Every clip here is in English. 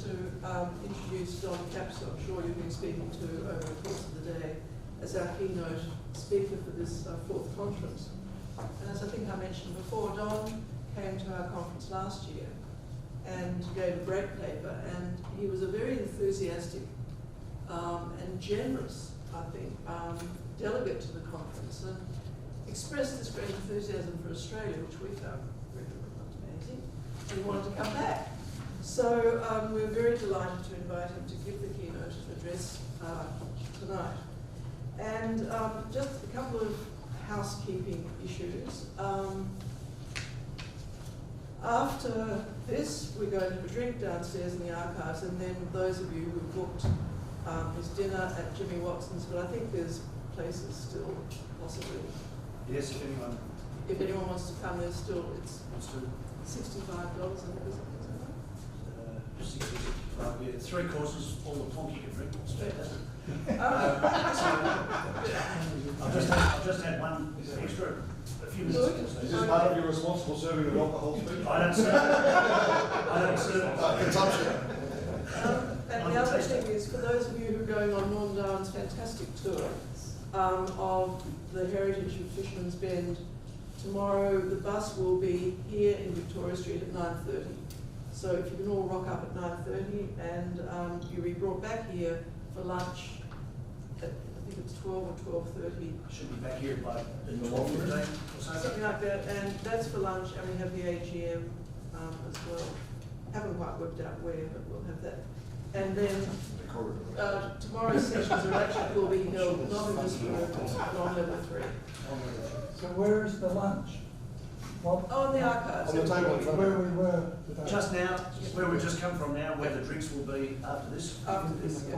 to introduce Don Capps, who I'm sure you've been speaking to over the course of the day, as our keynote speaker for this fourth conference. And as I think I mentioned before, Don came to our conference last year and gave a great paper, and he was a very enthusiastic and generous, I think, delegate to the conference, and expressed this great enthusiasm for Australia, which we found really amazing, and he wanted to come back. So we're very delighted to invite him to give the keynote address tonight. And just a couple of housekeeping issues. After this, we're going to have a drink downstairs in the archives, and then those of you who booked his dinner at Jimmy Watson's, but I think there's places still, possibly. Yes, if anyone wants to come, there's still, it's $65, I think, is it? 65, yeah, 3 courses, all the punk you can drink. It's fantastic. I've just had one extra, a few minutes. Is this part of your responsible serving of alcohol speech? I don't serve consumption. And the other thing is, for those of you who are going on Norm Darwin's fantastic tour of the heritage of Fisherman's Bend, tomorrow the bus will be here in Victoria Street at 9:30. So if you can all rock up at 9:30, and you'll be brought back here for lunch at, I think it's 12 or 12:30. Should be back here by 12:15 or so. Something like that, and that's for lunch, and we have the AGM as well. Haven't quite worked out where, but we'll have that. And then tomorrow's sessions are actually will be held not in this room, but on level 3. So where is the lunch? What? Oh, in the archives. On the table in front of Where you. we were today. Just now, where we've just come from now, where the drinks will be after this. After this, yeah.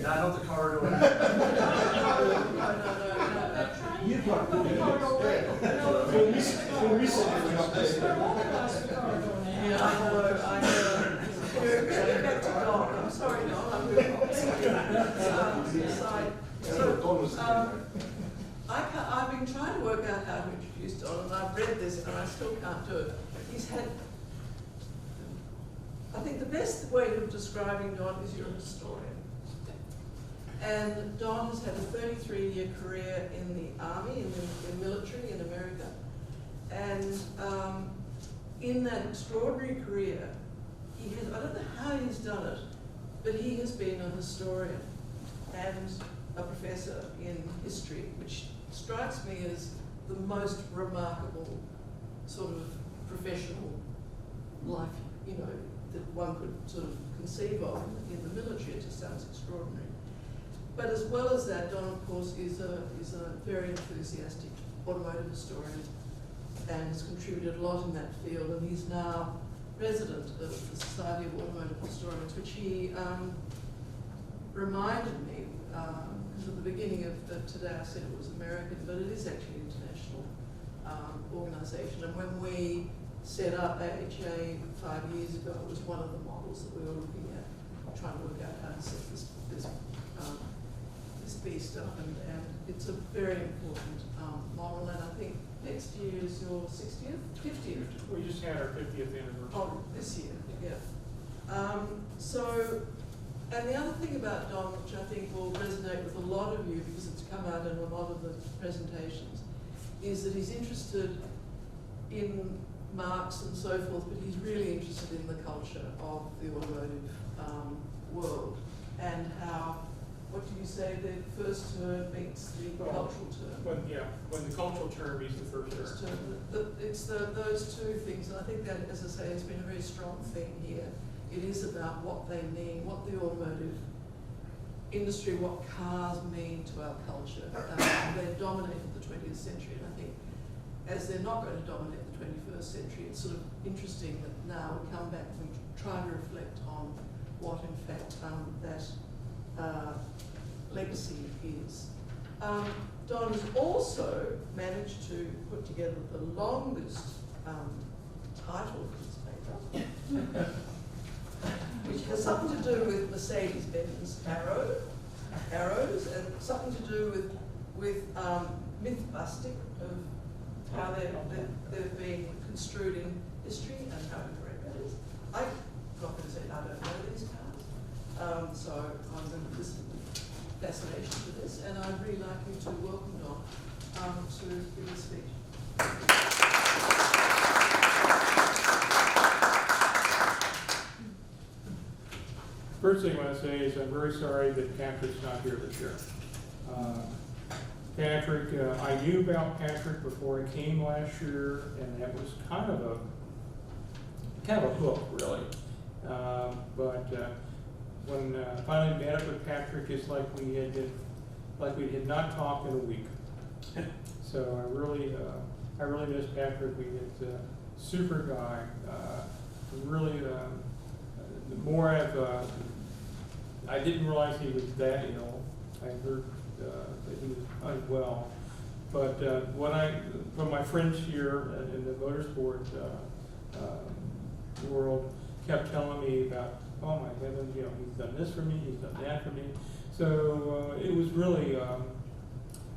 No, not the corridor. No. You've got We'll miss it if we're not there. Yeah, I know. Going back to Don. I'm sorry, Don. I'm moving on. So, I've been trying to work out how to introduce Don, and I've read this, and I still can't do it. He's had, I think the best way of describing Don is you're a historian. And Don has had a 33-year career in the army, in the military in America. And in that extraordinary career, he has, I don't know how he's done it, but he has been a historian and a professor in history, which strikes me as the most remarkable sort of professional life, you know, that one could sort of conceive of in the military. It just sounds extraordinary. But as well as that, Don, of course, is a very enthusiastic automotive historian and has contributed a lot in that field, and he's now president of the Society of Automotive Historians, which he reminded me, because at the beginning of today I said it was American, but it is actually an international organisation. And when we set up AHA 5 years ago, it was one of the models that we were looking at, trying to work out how to set this beast up, and it's a very important model. And I think next year is your 60th, 50th. We just had our 50th anniversary. Oh, this year, yeah. So, and the other thing about Don, which I think will resonate with a lot of you because it's come out in a lot of the presentations, is that he's interested in Marx and so forth, but he's really interested in the culture of the automotive world, and how, what do you say, the first term meets the cultural term. When the cultural term meets the first term. It's those two things, and I think that, as I say, has been a very strong thing here. It is about what they mean, what the automotive industry, what cars mean to our culture. They've dominated the 20th century, and I think as they're not going to dominate the 21st century, it's sort of interesting that now we come back and we try to reflect on what, in fact, that legacy is. Don has also managed to put together the longest title for this paper, which has something to do with Mercedes-Benz arrows, and something to do with myth busting of how they've been construed in history and how incorrect that is. I'm not going to say I don't know this. So I'm going to listen with fascination to this, and I'd really like you to welcome Don to give a speech. First thing I want to say is I'm very sorry that Patrick's not here this year. Patrick, I knew about Patrick before I came last year, and that was kind of a hook, really. But when I finally met up with Patrick, it's like we had not talked in a week. So I really miss Patrick. We had super guy. Really, the more I didn't realize he was that ill. I heard that he was unwell. But from my friends here in the motorsport world, kept telling me about, oh my heavens, he's done this for me, he's done that for me. So it was really,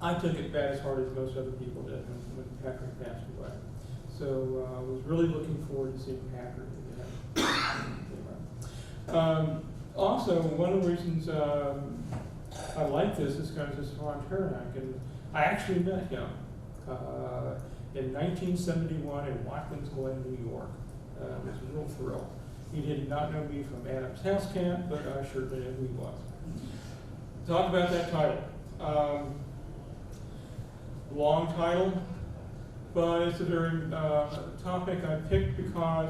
I took it bad as hard as most other people did when Patrick passed away. So I was really looking forward to seeing Patrick again. Also, one of the reasons I like this is because it's on Tauranac, and I actually met him in 1971 in Watkins Glen, New York. It was a real thrill. He did not know me from Adam's House Camp, but I sure knew who he was. Talk about that title. Long title, but it's a very topic I picked because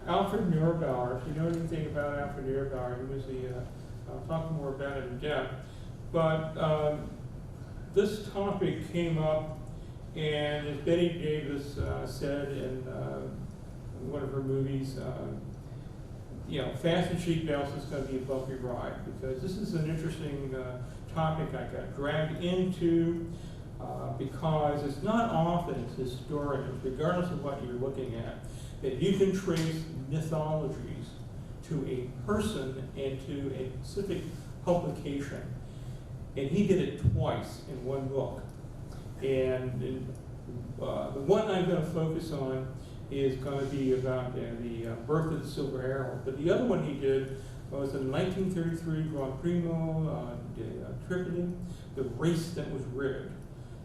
Alfred Neubauer, if you know anything about Alfred Neubauer, he was I'll talk more about it in depth, but this topic came up, and as Betty Davis said in one of her movies, fasten seatbelts is going to be a bumpy ride, because this is an interesting topic I got dragged into because it's not often as historians, regardless of what you're looking at, that you can trace mythologies to a person and to a specific publication. And he did it twice in one book. And the one I'm going to focus on is going to be about the birth of the Silver Arrow. But the other one he did was in 1933 Grand Primo de Tripoli, the race that was rigged.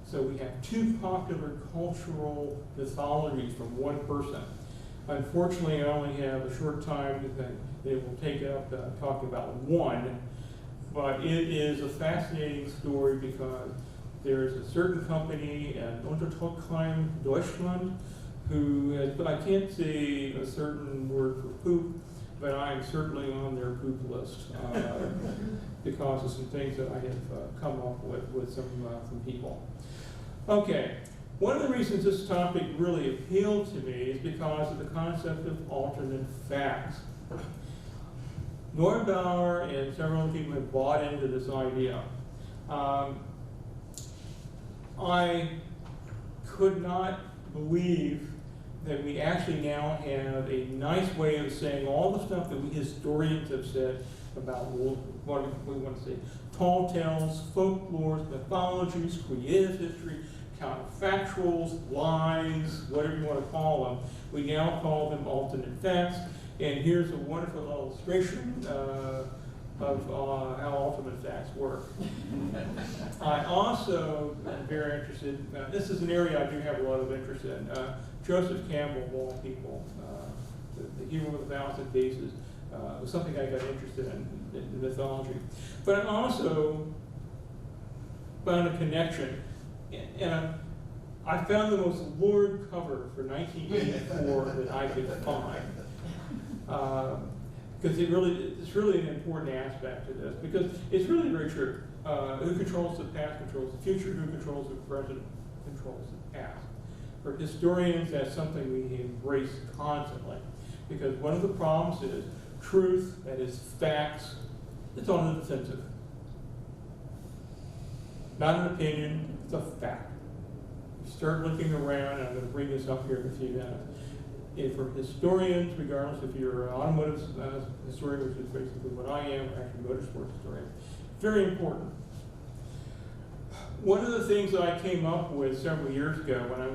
So we have two popular cultural mythologies from one person. Unfortunately, I only have a short time that will take up to talk about one, but it is a fascinating story because there's a certain company in Untertürkheim, Deutschland, who has, but I can't say a certain word for poop, but I am certainly on their poop list because of some things that I have come up with some people. Okay, one of the reasons this topic really appealed to me is because of the concept of alternate facts. Neubauer and several people have bought into this idea. I could not believe that we actually now have a nice way of saying all the stuff that we historians have said about what we want to say, tall tales, folklores, mythologies, creative history, counterfactuals, lies, whatever you want to call them. We now call them alternate facts. And here's a wonderful illustration of how alternate facts work. I also am very interested, this is an area I do have a lot of interest in. Joseph Campbell, of all people, the hero of 1,000 faces, was something I got interested in mythology. But I also found a connection, and I found the most lurid cover for 1984 that I could find. Because it's really an important aspect to this, because it's really very true. Who controls the past controls the future, who controls the present controls the past. For historians, that's something we embrace constantly, because one of the problems is truth, that is facts, it's on the defensive. Not an opinion, it's a fact. You start looking around, and I'm going to bring this up here in a few minutes. And for historians, regardless if you're an automotive historian, which is basically what I am, or actually motorsports historian, very important. One of the things that I came up with several years ago when I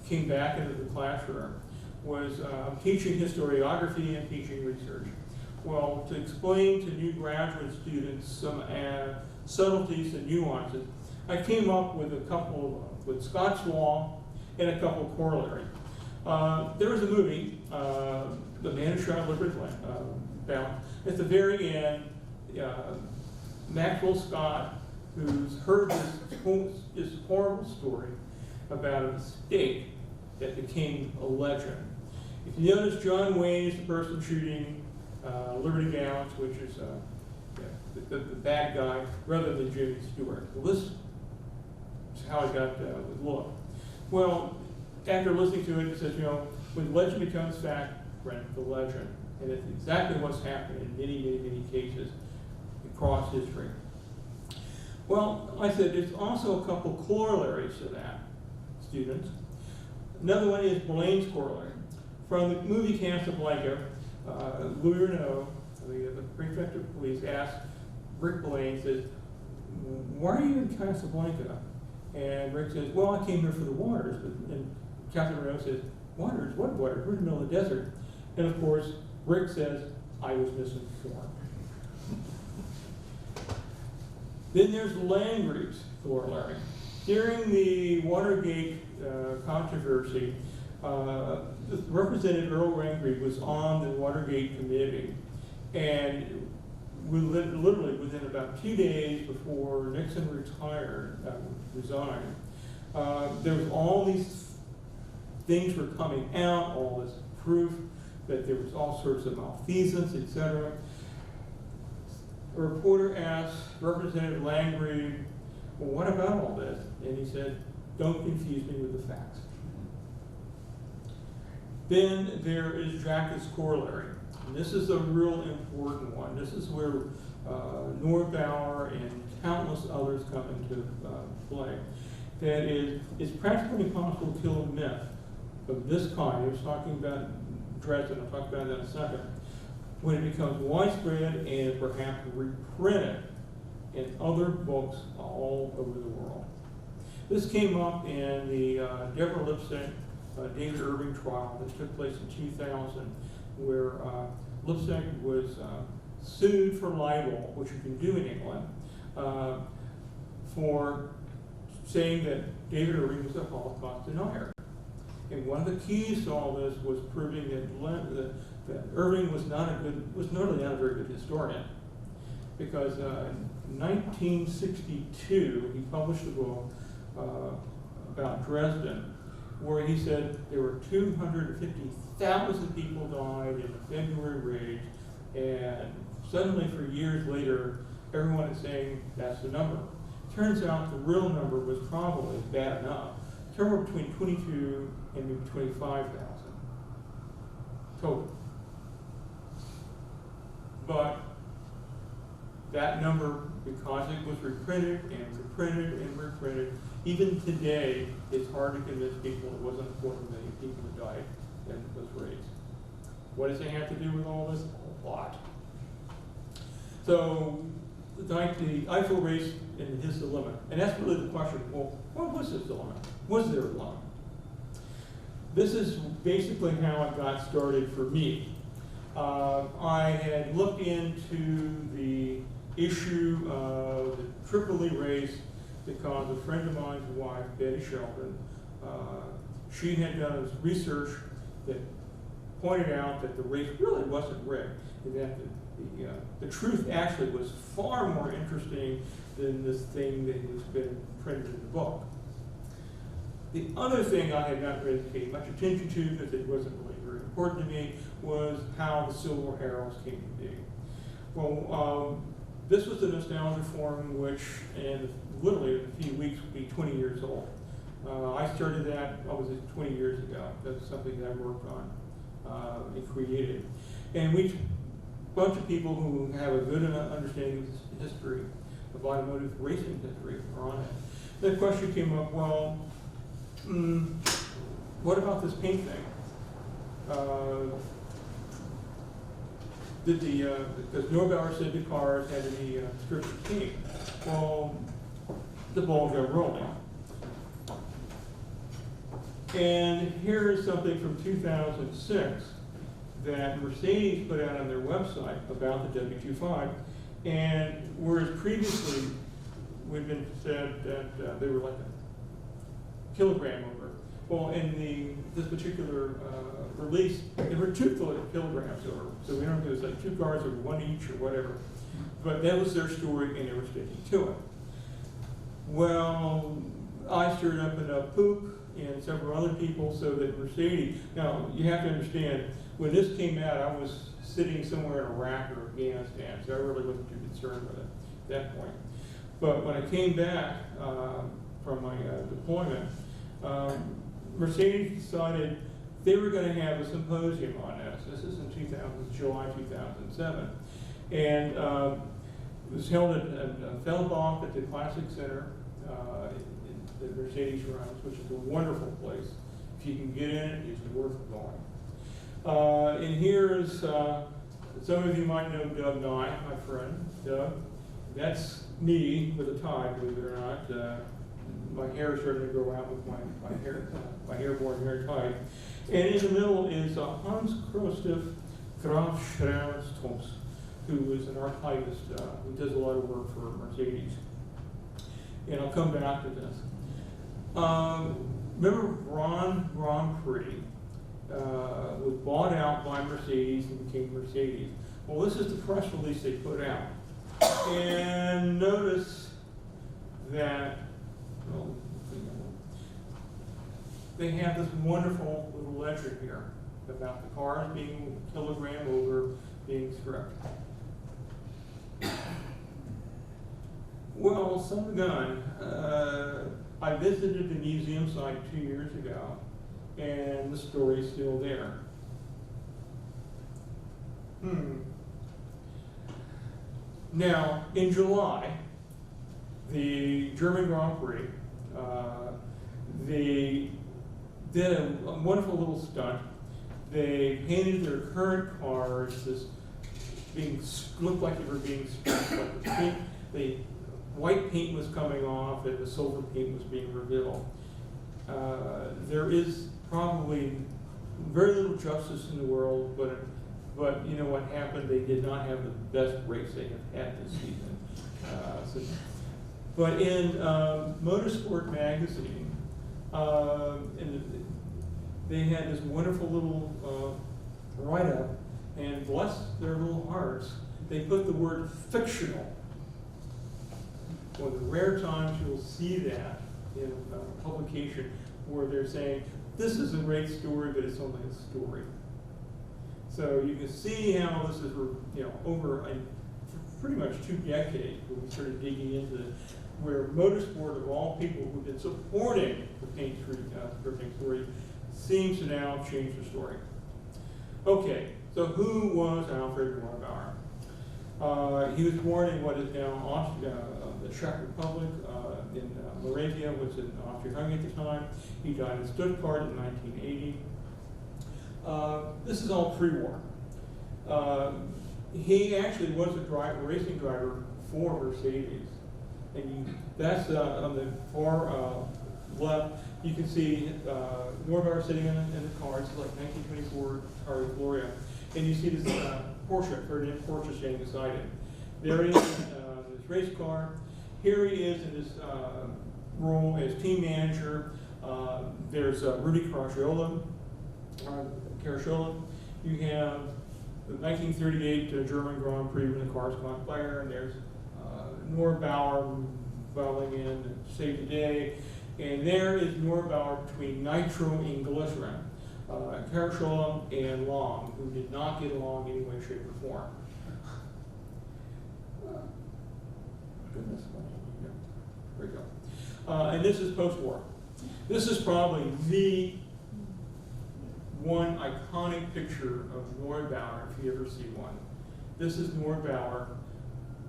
came back into the classroom was teaching historiography and teaching research. Well, to explain to new graduate students some subtleties and nuances, I came up with a couple, with Scott's Law and a couple of corollaries. There was a movie, The Man Who Shot Liberty's Balance. At the very end, Maxwell Scott, who's heard this horrible story about a mistake that became a legend. If you notice, John Wayne is the person shooting Liberty Balance, which is the bad guy, rather than Jimmy Stewart. Well, this is how I got with Look. Well, after listening to it, it says, when legend becomes fact, rent the legend. And it's exactly what's happened in many, many, many cases across history. Well, like I said, there's also a couple corollaries to that, students. Another one is Blaine's corollary. From the movie Casablanca, Louis Renault, the prefect of police, asked Rick Blaine, says, "Why are you in Casablanca?" And Rick says, "Well, I came here for the waters." And Captain Renault says, "Waters? What waters? We're in the middle of the desert." And of course, Rick says, "I was misinformed." Then there's Langry's corollary. During the Watergate controversy, Representative Earl Langry was on the Watergate committee, and literally within about 2 days before Nixon resigned, there was all these things were coming out, all this proof that there was all sorts of malfeasance, etc. A reporter asked Representative Langry, "Well, what about all this?" And he said, "Don't confuse me with the facts." Then there is Jacques' corollary. And this is a real important one. This is where Neubauer and countless others come into play. That is, it's practically impossible to kill a myth of this kind. I was talking about Dresden, I'll talk about that in a second. When it becomes widespread and perhaps reprinted in other books all over the world. This came up in the Deborah Lipstadt, David Irving trial that took place in 2000, where Lipstadt was sued for libel, which you can do in England, for saying that David Irving was a Holocaust denier. And one of the keys to all this was proving that Irving was really not a very good historian, because in 1962 he published a book about Dresden, where he said there were 250,000 people died in the February rage, and suddenly for years later, everyone is saying that's the number. Turns out the real number was probably bad enough, somewhere between 22 and maybe 25,000 total. But that number, because it was reprinted and reprinted and reprinted, even today, it's hard to convince people it wasn't 4 million people that died in those raids. What does it have to do with all this? A lot. So, like the Eiffel race and his dilemma. And that's really the question, well, what was his dilemma? Was there a dilemma? This is basically how it got started for me. I had looked into the issue of the Tripoli race because a friend of mine's wife, Betty Shelton, she had done research that pointed out that the race really wasn't rigged, and that the truth actually was far more interesting than this thing that has been printed in the book. The other thing I had not really paid much attention to, because it wasn't really very important to me, was how the Silver Heralds came to be. Well, this was the nostalgia forum, which in literally a few weeks will be 20 years old. I started that, 20 years ago. That's something that I worked on and created. And we, a bunch of people who have a good understanding of history, of automotive racing history, are on it. The question came up, well, what about this paint thing? Because Neubauer said the cars had to be stripped paint. Well, the ball got rolling. And here is something from 2006. that Mercedes put out on their website about the W25, and whereas previously we'd been said that they were like a kilogram over, well, in this particular release, there were 2 kilograms over. So we don't know if it was like 2 cars or 1 each or whatever. But that was their story, and they were sticking to it. Well, I stirred up enough poop, and several other people, so that Mercedes. Now you have to understand, when this came out, I was sitting somewhere in Iraq or Afghanistan, so I really wasn't too concerned with it at that point. But when I came back from my deployment, Mercedes decided they were going to have a symposium on this. This is in July 2007. And it was held at Feldbach at the Classic Center, in the Mercedes runs, which is a wonderful place. If you can get in it, it's worth going. And here's, some of you might know Doug Nye, my friend, Doug. That's me with a tie, believe it or not. My hair is starting to grow out with my hair-borne hair tie. And in the middle is Hans Christoph Graf Schraus-Toms, who is an archivist who does a lot of work for Mercedes. And I'll come back to this. Remember Grand Prix was bought out by Mercedes and became Mercedes. Well, this is the press release they put out. And notice that, well, they have this wonderful little legend here about the cars being a kilogram over, being stripped. Well, son of a gun, I visited the museum site 2 years ago, and the story's still there. Now, in July, the German Grand Prix, they did a wonderful little stunt. They painted their current cars this looked like they were being stripped, but the white paint was coming off and the silver paint was being revealed. There is probably very little justice in the world, but you know what happened? They did not have the best race they have had this season. But in Motorsport magazine, they had this wonderful little write-up, and bless their little hearts, they put the word fictional. One of the rare times you'll see that in a publication where they're saying, this is a great story, but it's only a story. So you can see how this is, over pretty much 2 decades when we started digging into where Motorsport, of all people who've been supporting the paint stripping story, seems to now change the story. Okay, so who was Alfred Neubauer? He was born in what is now Austria, the Czech Republic, in Moravia, which was in Austria-Hungary at the time. He died in Stuttgart in 1980. This is all pre-war. He actually was a racing driver for Mercedes. And that's on the far left. You can see Neubauer sitting in the car. It's like 1924 car Gloria. And you see this Porsche, Ferdinand Porsche standing beside him. There he is in this race car. Here he is in this role as team manager. There's Rudy Carasciola. You have the 1938 German Grand Prix when the cars caught fire, and there's Neubauer bowling in and save the day. And there is Neubauer between nitro and glycerin. Carasciola and Long, who did not get along in any way, shape, or form. Goodness, yeah, there we go. And this is post-war. This is probably the one iconic picture of Neubauer, if you ever see one. This is Neubauer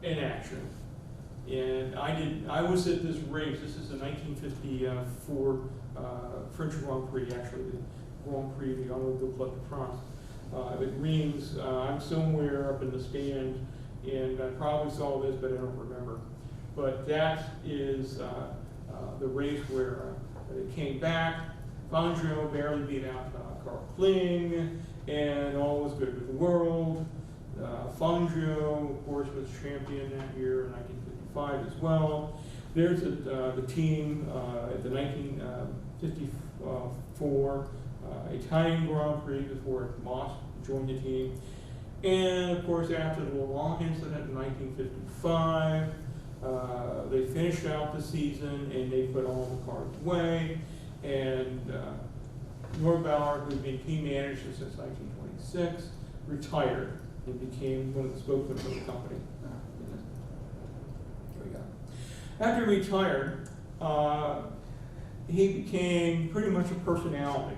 in action. And I was at this race. This is the 1954 French Grand Prix, actually, the Grand Prix, the Automobile Club de France. It rings. I'm somewhere up in the stand, and I probably saw this, but I don't remember. But that is the race where it came back. Fangio barely beat out Carl Kling, and all was good with the world. Fangio, of course, was champion that year in 1955 as well. There's the team at the 1954 Italian Grand Prix before Moss joined the team. And of course, after the long incident in 1955, they finished out the season and they put all the cars away. And Neubauer, who'd been team manager since 1926, retired and became one of the spokesmen for the company. Here we go. After he retired, he became pretty much a personality,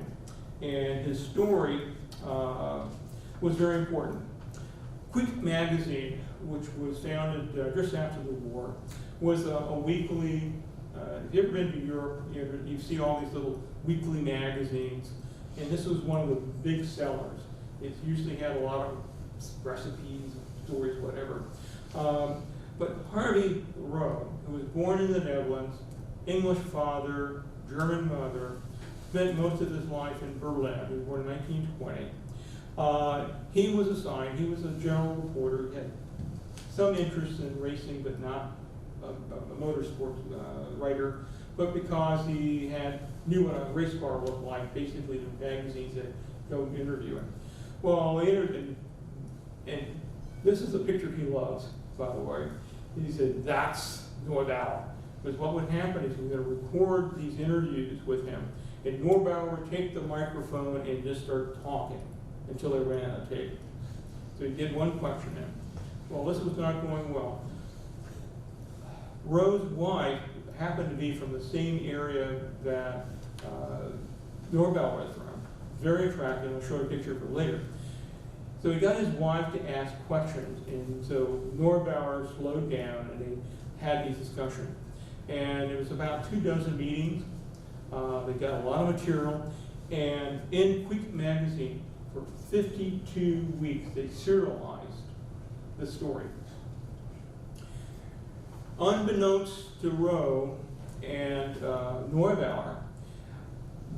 and his story was very important. Quick magazine, which was founded just after the war, was a weekly. If you've ever been to Europe, you see all these little weekly magazines, and this was one of the big sellers. It usually had a lot of recipes, stories, whatever. But Harvey Rowe, who was born in the Netherlands, English father, German mother, spent most of his life in Berlin. He was born in 1920. He was assigned, he was a general reporter, he had some interest in racing, but not a motorsports writer, but because he knew what a race car looked like, basically the magazines that go interview him. Well, and this is a picture he loves, by the way. He said, that's Neubauer. Because what would happen is we were going to record these interviews with him, and Neubauer would take the microphone and just start talking until they ran out of tape. So he'd get one question in. Well, this was not going well. Rowe's wife happened to be from the same area that Neubauer was from. Very attractive. I'll show a picture of her later. So he got his wife to ask questions, and so Neubauer slowed down, and they had these discussions. And it was about 24 meetings. They got a lot of material, and in Quick magazine, for 52 weeks, they serialized the story. Unbeknownst to Rowe and Neubauer,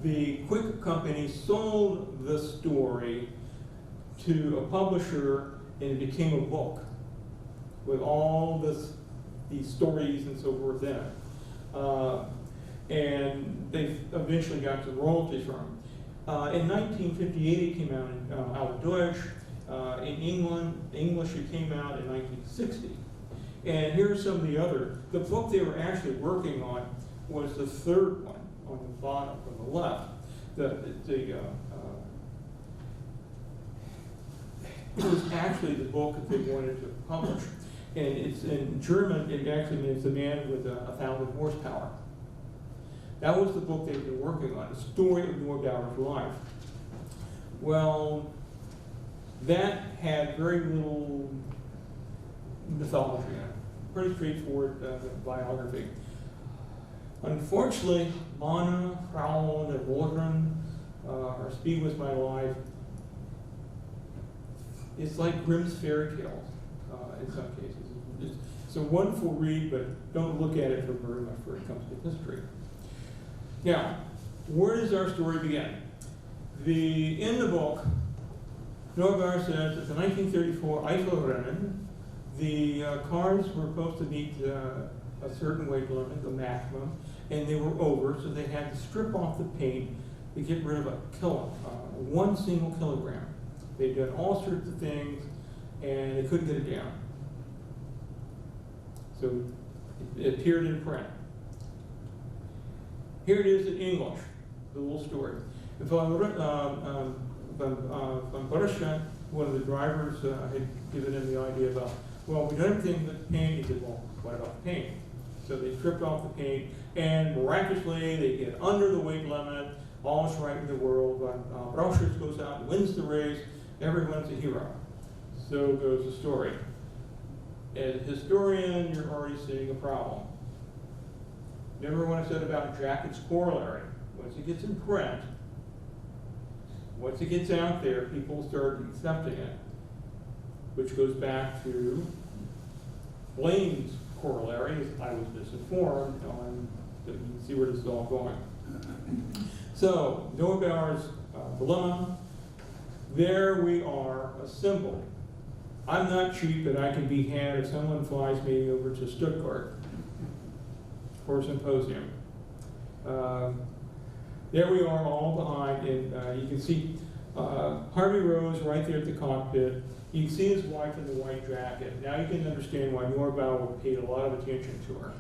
the Quick company sold the story to a publisher, and it became a book with all these stories and so forth in it. And they eventually got some royalties from him. In 1958, it came out in Oude Deutsch. In English, it came out in 1960. And here's some of the other. The book they were actually working on was the third one on the bottom from the left. It was actually the book that they wanted to publish. And it's in German, it actually means the man with 1,000 horsepower. That was the book they've been working on, the story of Neubauer's life. Well, that had very little mythology in it. Pretty straightforward biography. Unfortunately, Mana, Frauen, and Wolgren, or Speed Was My Life, it's like Grimm's fairy tales in some cases. It's a wonderful read, but don't look at it for very much where it comes to history. Now, where does our story begin? In the book, Neubauer says that the 1934 Eifelrennen, the cars were supposed to meet a certain weight limit, the maximum, and they were over, so they had to strip off the paint to get rid of one single kilogram. They'd done all sorts of things, and they couldn't get it down. So it appeared in print. Here it is in English, the little story. Van Borussia, one of the drivers, had given him the idea about, well, we done everything but the paint. He said, well, what about the paint? So they stripped off the paint, and miraculously, they get under the weight limit, almost right in the world. Borussia goes out and wins the race. Everyone's a hero. So goes the story. As a historian, you're already seeing a problem. Remember what I said about Jackett's corollary? Once it gets in print, once it gets out there, people start accepting it, which goes back to Blaine's corollary, as I was misinformed on, you can see where this is all going. So, Neubauer's dilemma. There we are, a symbol. I'm not cheap, but I can be had if someone flies me over to Stuttgart for a symposium. There we are, all behind, and you can see Harvey Rose right there at the cockpit. You can see his wife in the white jacket. Now you can understand why Neubauer paid a lot of attention to her.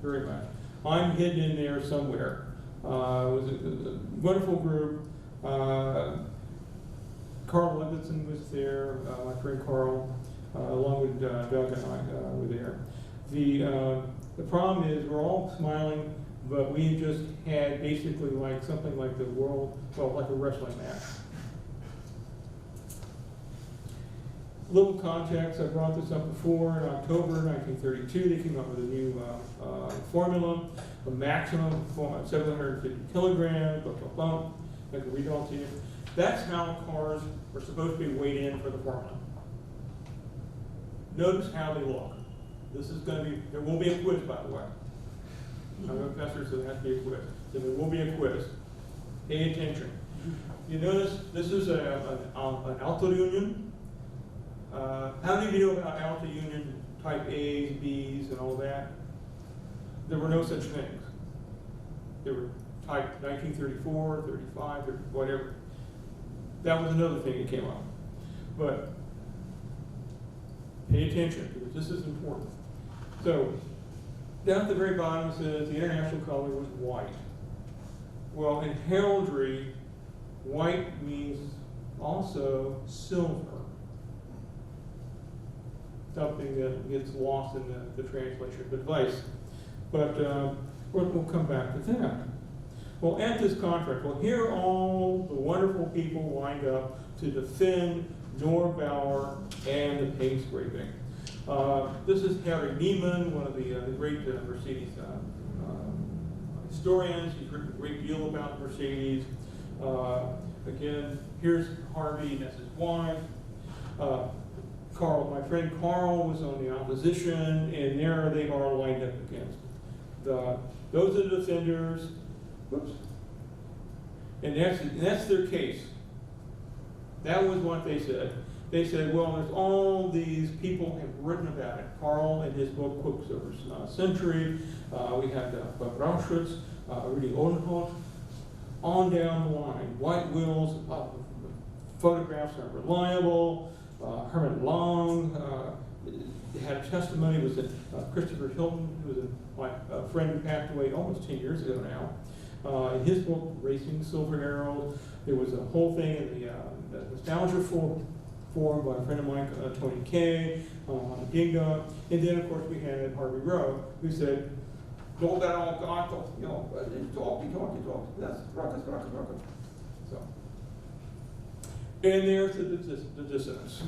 Very much. I'm hidden in there somewhere. It was a wonderful group. Carl Levinson was there, my friend Carl, along with Doug and I were there. The problem is we're all smiling, but we just had basically like something like the world, well, like a wrestling match. Little context, I brought this up before. In October 1932, they came up with a new formula, a maximum of 750 kilograms, I can read it all to you. That's how cars were supposed to be weighed in for the formula. Notice how they look. This is going to be, there will be a quiz, by the way. I'm a professor, so there has to be a quiz. So there will be a quiz. Pay attention. You notice this is an Alta Union. How many of you know about Alta Union type A's, B's, and all that? There were no such things. They were type 1934, 35, whatever. That was another thing that came up. But pay attention, because this is important. So, down at the very bottom it says the international color was white. Well, in heraldry, white means also silver. Something that gets lost in the translation of advice. But we'll come back to that. Well, at this conference, well, here are all the wonderful people lined up to defend Neubauer and the paint scraping. This is Harry Neiman, one of the great Mercedes historians. He's written a great deal about Mercedes. Again, here's Harvey, and that's his wife. Carl, my friend Carl was on the opposition, and there they are lined up against. Those are the defenders. Whoops. And that's their case. That was what they said. They said, well, there's all these people have written about it. Carl in his book, Quicksilver Century. We had Brauschwitz, Rudy Odenholt, on down the line. White wheels, photographs are reliable. Herman Long had a testimony. Was that Christopher Hilton, who was my friend who passed away almost 10 years ago now. In his book, Racing Silver Arrows, there was a whole thing in the Nostalgia Forum by a friend of mine, Tony Kay, Ginga. And then, of course, we had Harvey Rowe, who said, "Don't that all God, you know, talk. That's rocket. So, and there's the dissonance.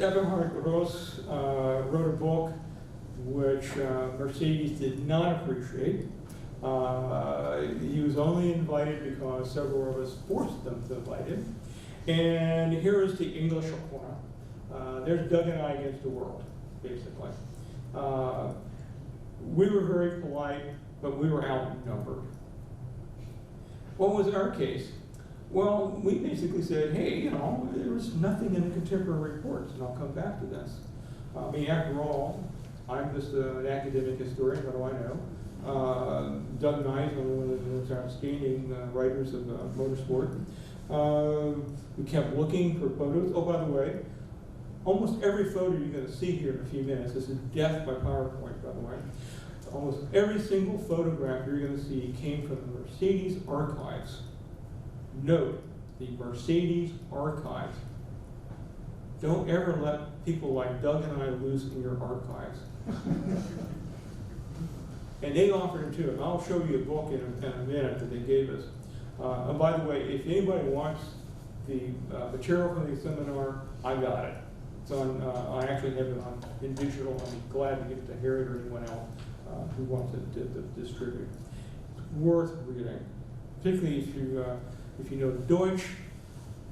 Eberhard Ross wrote a book which Mercedes did not appreciate. He was only invited because several of us forced them to invite him. And here is the English corner. There's Doug and I against the world, basically. We were very polite, but we were outnumbered. What was our case? Well, we basically said, hey, you know, there was nothing in the contemporary reports, and I'll come back to this. I mean, after all, I'm just an academic historian, what do I know? Doug Nye is one of the most outstanding writers of motorsport. We kept looking for photos. Oh, by the way, almost every photo you're going to see here in a few minutes, this is death by PowerPoint, by the way. Almost every single photograph you're going to see came from the Mercedes archives. Note, the Mercedes archives. Don't ever let people like Doug and I loose in your archives. And they offered it too. And I'll show you a book in a minute that they gave us. And by the way, if anybody wants the material from the seminar, I got it. It's on, I actually have it on in digital. I'll be glad to give it to Harriet or anyone else who wants it to distribute. It's worth reading, particularly if you know Deutsch,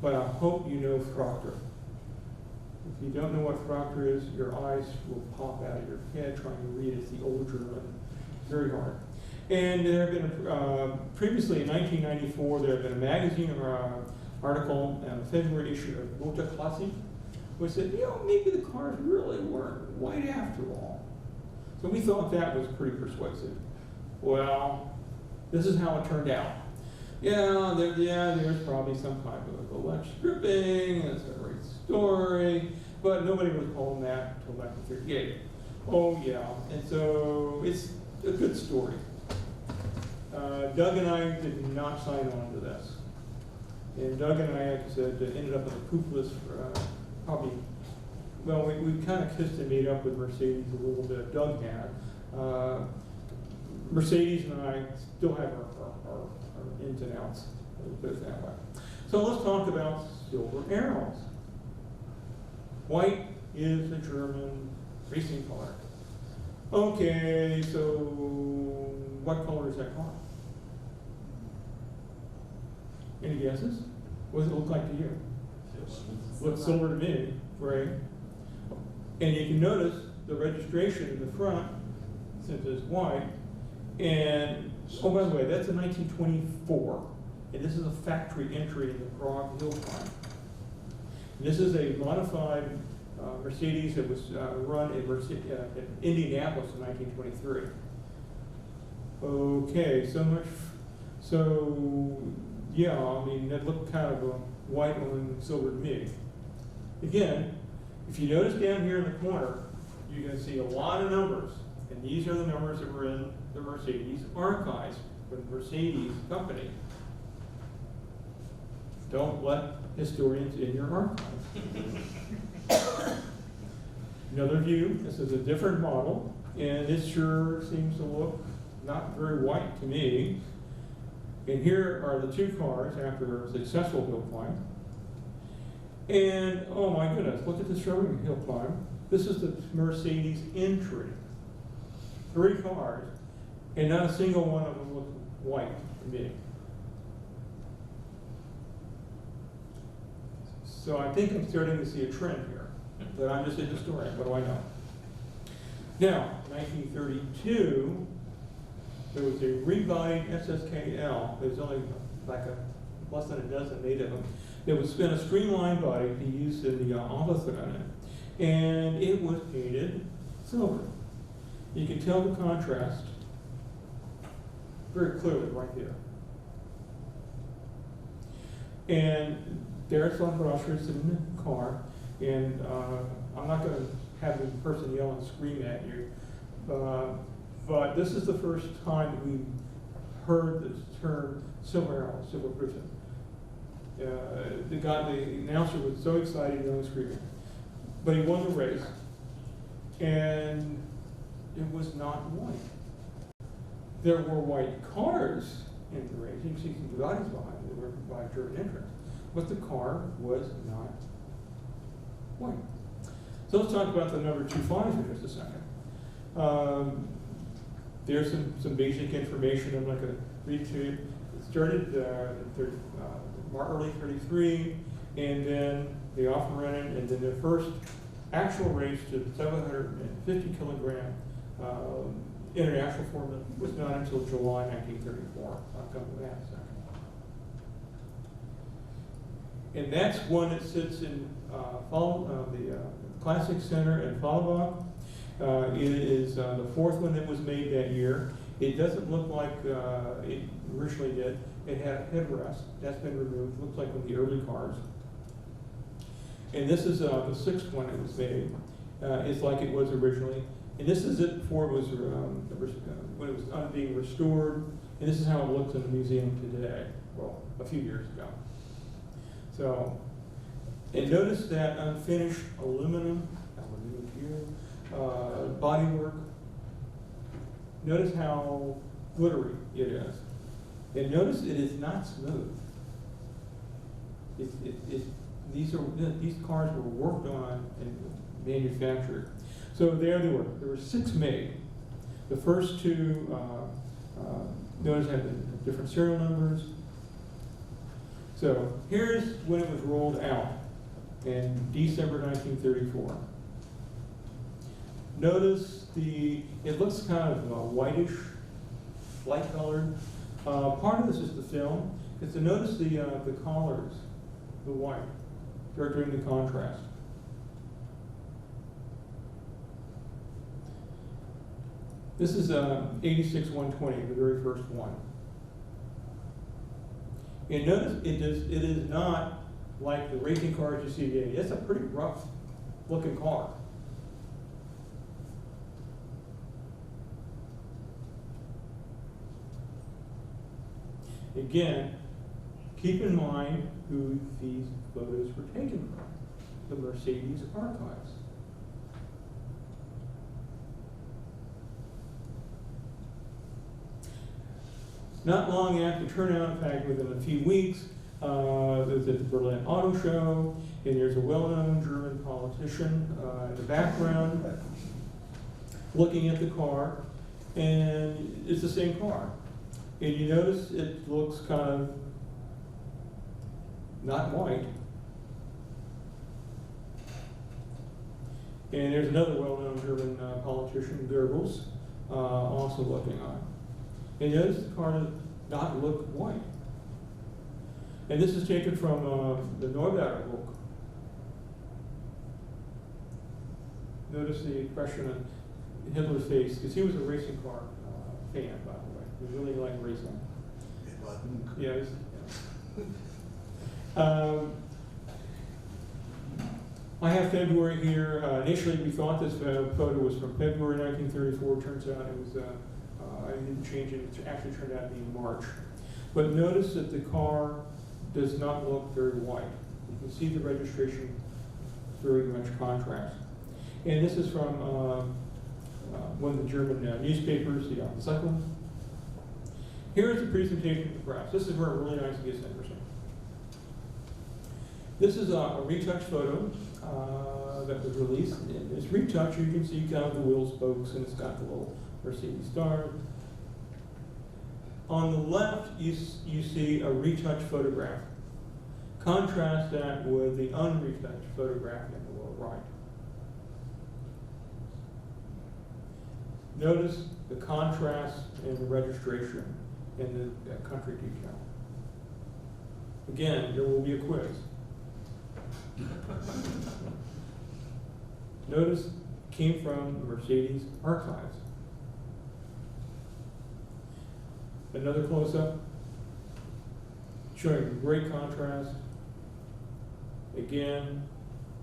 but I hope you know Fractor. If you don't know what Fractor is, your eyes will pop out of your head trying to read it. It's the old German very hard. And there have been, previously in 1994, there had been a magazine article in the February issue of Motor Classic, which said, you know, maybe the cars really weren't white after all. So we thought that was pretty persuasive. Well, this is how it turned out. Yeah, there's probably some kind of alleged stripping, that's a great story, but nobody was calling that until 1938. Oh yeah, and so it's a good story. Doug and I did not sign on to this. And Doug and I, like I said, ended up on the poop list for probably, well, we kind of kissed and made up with Mercedes a little bit. Doug had. Mercedes and I still have our ins and outs, let's put it that way. So let's talk about silver arrows. White is a German racing color. Okay, so what color is that car? Any guesses? What does it look like to you? Looks silver to me, right? And you can notice the registration in the front, since it's white, and, oh, by the way, that's a 1924, and this is a factory entry in the Prague Hill Climb. And this is a modified Mercedes that was run in Indianapolis in 1923. Okay, so yeah, I mean, that looked kind of white on silver to me. Again, if you notice down here in the corner, you can see a lot of numbers, and these are the numbers that were in the Mercedes archives for the Mercedes company. Don't let historians in your archives. Another view, this is a different model, and this sure seems to look not very white to me. And here are the two cars after a successful hill climb. And oh my goodness, look at the showroom hill climb. This is the Mercedes entry. 3 cars, and not a single one of them looked white to me. So I think I'm starting to see a trend here, but I'm just a historian, what do I know? Now, 1932, there was a rebodied SSKL. There's only like less than a dozen made of them. It was in a streamlined body to be used in the Eifelrennen, and it was painted silver. You can tell the contrast very clearly right there. And there's Von Broscher sitting in the car, and I'm not going to have the person yell and scream at you, but this is the first time that we heard this term silver arrow, silver prism. The announcer was so excited, yelling and screaming. But he won the race, and it was not white. There were white cars in the race. You can see some Bugattis behind it. They were by German entrance. But the car was not white. So let's talk about the number 25 for just a second. There's some basic information I'm not going to read to you. It started early 33, and then the Eifelrennen, and then the first actual race to 750 kilogram international format was not until July 1934. I'll come to that in a second. And that's one that sits in the Classic Center in Fallbach. It is the 4th one that was made that year. It doesn't look like it originally did. It had a headrest. That's been removed. Looks like with the early cars. And this is the 6th one that was made. It's like it was originally. And this is it before it was when it was being restored. And this is how it looks in the museum today. Well, a few years ago. So, and notice that unfinished aluminum here, bodywork. Notice how glittery it is. And notice it is not smooth. These cars were worked on and manufactured. So there they were. There were 6 made. The first 2, notice had different serial numbers. So here's when it was rolled out in December 1934. Notice it looks kind of whitish light colored. Part of this is the film. Is to notice the collars, the white, during the contrast. This is 86-120, the very first one. And notice it is not like the racing cars you see today. It's a pretty rough looking car. Again, keep in mind who these photos were taken from, the Mercedes archives. Not long after turnout, in fact, within a few weeks, there's at the Berlin Auto Show, and there's a well-known German politician in the background looking at the car, and it's the same car. And you notice it looks kind of not white. And there's another well-known German politician, Goebbels, also looking on. And you notice the car does not look white. And this is taken from the Neubauer book. Notice the expression on Hitler's face, because he was a racing car fan, by the way. He really liked racing. Yeah. I have February here. Initially, we thought this photo was from February 1934. Turns out it was, I didn't change it. It actually turned out to be March. But notice that the car does not look very white. You can see the registration very much contrast. And this is from one of the German newspapers, the Eifel. Here is the presentation to the press. This is where it really nice and gets interesting. This is a retouch photo that was released. In this retouch, you can see kind of the wheel spokes, and it's got the little Mercedes star. On the left, you see a retouch photograph. Contrast that with the unretouched photograph in the lower right. Notice the contrast in the registration in the country detail. Again, there will be a quiz. Notice it came from the Mercedes archives. Another close-up showing great contrast. Again,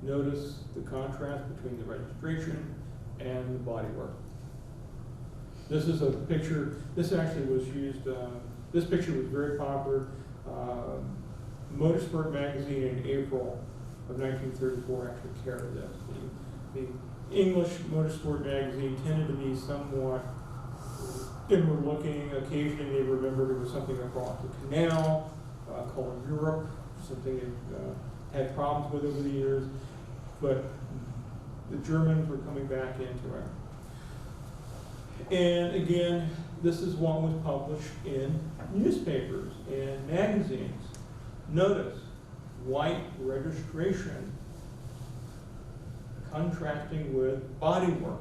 notice the contrast between the registration and the bodywork. This is a picture, this actually was used, this picture was very popular. Motorsport magazine in April of 1934 actually carried this. The English motorsport magazine tended to be somewhat inward looking. Occasionally they remembered there was something across the canal called Europe, something it had problems with over the years, but the Germans were coming back into it. And again, this is what was published in newspapers and magazines. Notice, white registration contrasting with bodywork.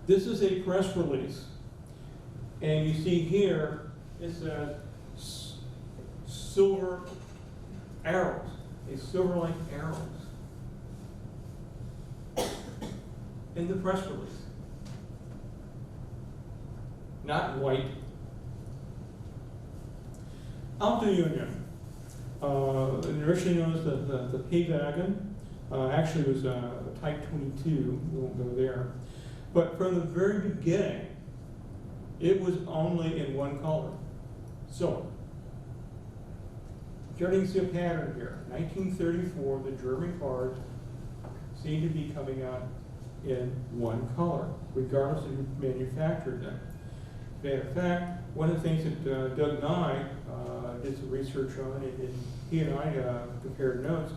This is a press release. And you see here, it says silver arrows, a silver-like arrows in the press release. Not white. Auto Union, originally known as the P-Wagon, actually was a Type 22, we won't go there. But from the very beginning, it was only in one color, silver. Starting to see a pattern here. 1934, the German cars seem to be coming out in one color, regardless of who manufactured them. In fact, one of the things that Doug and I did some research on, and he and I compared notes,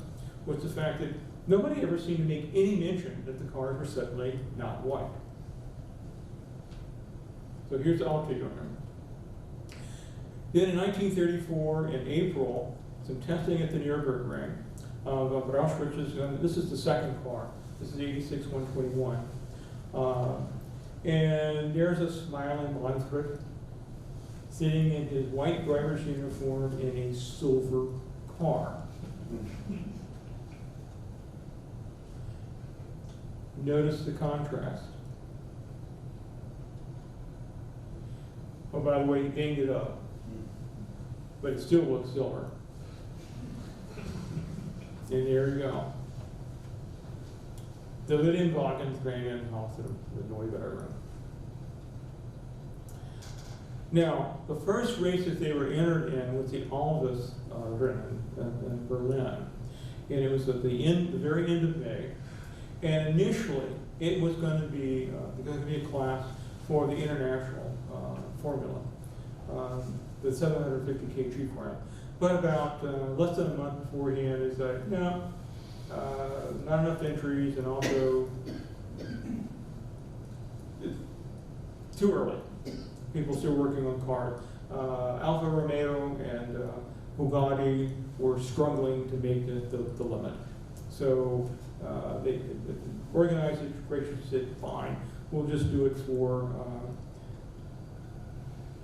was the fact that nobody ever seemed to make any mention that the cars were suddenly not white. So here's the Auto Union. Then in 1934, in April, some testing at the Nürburgring of Auschwitz. This is the second car. This is 86-121. And there's a smiling Manfred sitting in his white driver's uniform in a silver car. Notice the contrast. Oh, by the way, he gained it up, but it still looks silver. And there you go. The Lilienwagenrennen of the Neubauer. Now, the first race that they were entered in was the Eifelrennen in Berlin. And it was at the very end of May. And initially, it was going to be a class for the international formula, the 750 kg round. But about less than a month beforehand, it's like, no, not enough entries, and also it's too early. People still working on cars. Alfa Romeo and Bugatti were struggling to make the limit. So the organizers said, fine, we'll just do it for,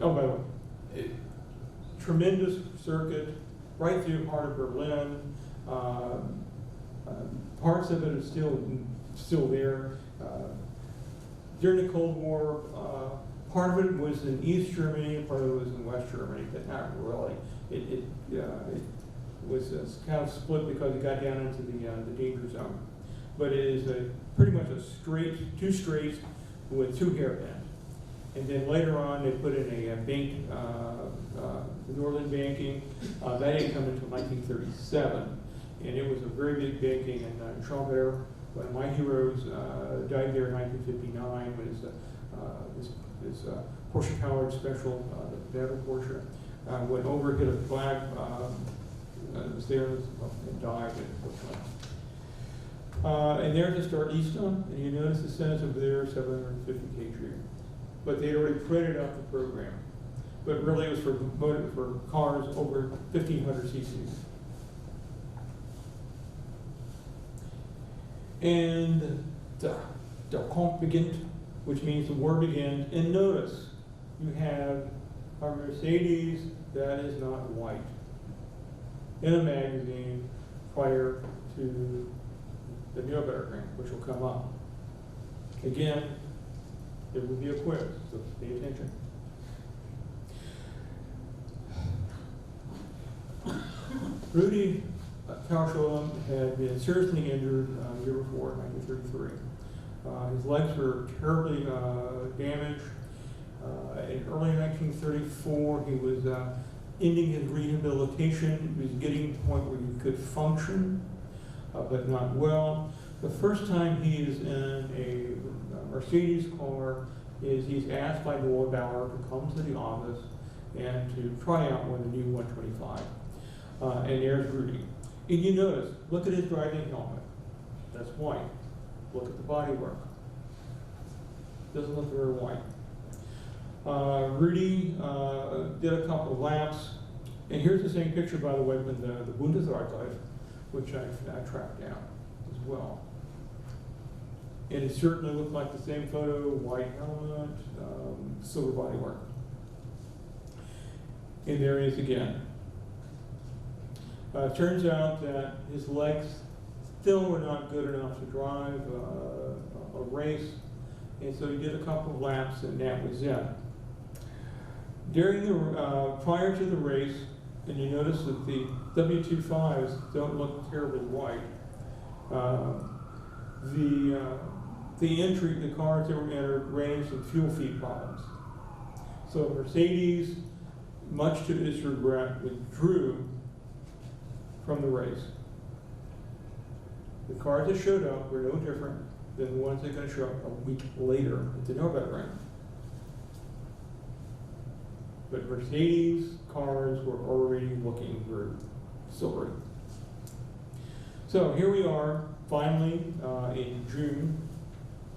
oh, by the way, tremendous circuit, right through the heart of Berlin. Parts of it are still there. During the Cold War, part of it was in East Germany, part of it was in West Germany, but not really. It was kind of split because it got down into the danger zone. But it is pretty much two straights with two hairpins. And then later on, they put in a banked, northern banking. That didn't come until 1937. And it was a very big banking in Traubert. One of my heroes died there in 1959 when his Porsche-powered special, battle Porsche, went over, hit a flag, was there and died, unfortunately. And there's the start Easton, and you notice the sentence over there, 750 kg. But they'd already printed out the program. But really it was for cars over 1,500 cc's. And der Kampf beginnt, which means the war begins. And notice, you have a Mercedes that is not white in a magazine prior to the Neubauer, which will come up. Again, there will be a quiz, so pay attention. Rudy Kauscholam had been seriously injured the year before, 1933. His legs were terribly damaged. In early 1934, he was ending his rehabilitation. He was getting to the point where he could function, but not well. The first time he is in a Mercedes car is he's asked by Neubauer to come to the office and to try out one of the new 125. And there's Rudy. And you notice, look at his driving helmet. That's white. Look at the bodywork. Doesn't look very white. Rudy did a couple of laps. And here's the same picture, by the way, with the Bundesarchiv, which I tracked down as well. And it certainly looked like the same photo, white helmet, silver bodywork. And there he is again. Turns out that his legs still were not good enough to drive a race, and so he did a couple of laps, and that was it. During the prior to the race, and you notice that the W25s don't look terribly white. The cars that were entered ran into some fuel feed problems. So Mercedes, much to his regret, withdrew from the race. The cars that showed up were no different than the ones that are going to show up a week later at the Nürburgring. But Mercedes cars were already looking very silvery. So here we are, finally, in June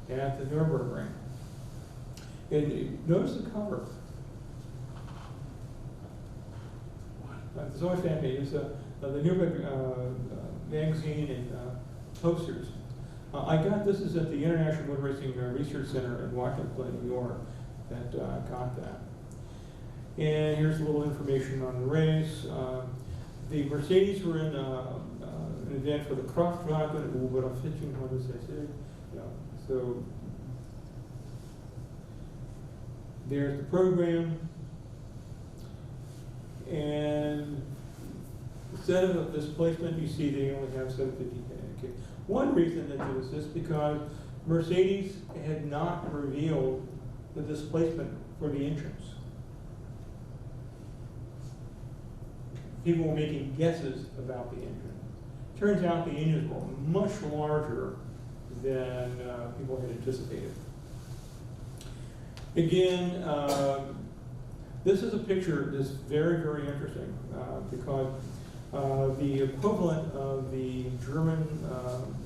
at the Nürburgring. And notice the cover. It's always fascinating. It's the Nürburgring magazine and posters. I got, this is at the International Motor Racing Research Center in Watkins, New York, that got that. And here's a little information on the race. The Mercedes were in an event for the Kraftwagen over 1500 cc. Yeah, so there's the program. And instead of the displacement, you see they only have 750K. One reason that there was this because Mercedes had not revealed the displacement for the engines. People were making guesses about the engine. Turns out the engines were much larger than people had anticipated. Again, this is a picture that's very, very interesting because the equivalent of the German